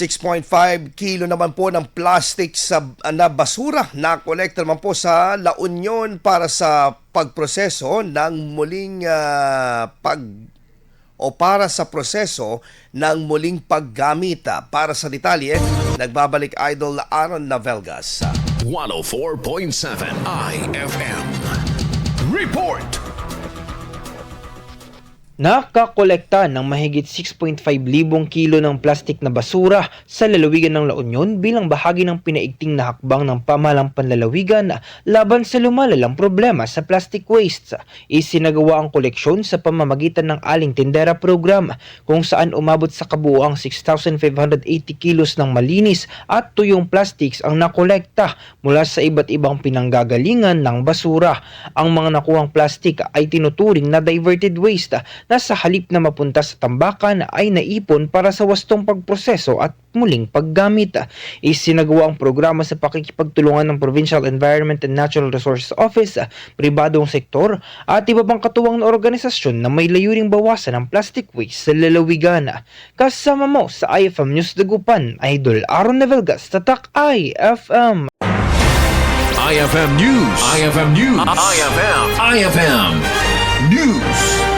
6.5 kilo naman po ng plastic na basura na kolekta naman po sa La Union para sa pagproseso ng muling para sa proseso ng muling paggamit. Para sa detalye, nagbabalik Idol Aaron Navelgas. 104.7 IFM Report. Nakakolekta ng mahigit 6.5 libong kilo ng plastik na basura sa lalawigan ng La Union bilang bahagi ng pinaigting na hakbang ng pamahalang panlalawigan laban sa lumalalang problema sa plastic waste. Isinagawa ang koleksyon sa pamamagitan ng Aling Tindera Program kung saan umabot sa kabuuang 6,580 kilos ng malinis at tuyong plastics ang nakolekta mula sa iba't ibang pinanggagalingan ng basura. Ang mga nakuhang plastic ay tinuturing na diverted waste na sa halip na mapunta sa tambakan ay naipon para sa wastong pagproseso at muling paggamit. Isinagawa ang programa sa pakikipagtulungan ng Provincial Environment and Natural Resources Office, pribadong sektor at iba pang katuwang na organisasyon na may layuning bawasan ang plastic waste sa lalawigan. Kasama mo sa IFM News Dagupan, Idol Aaron Navelgas, Tatak IFM. IFM News. IFM News. IFM News.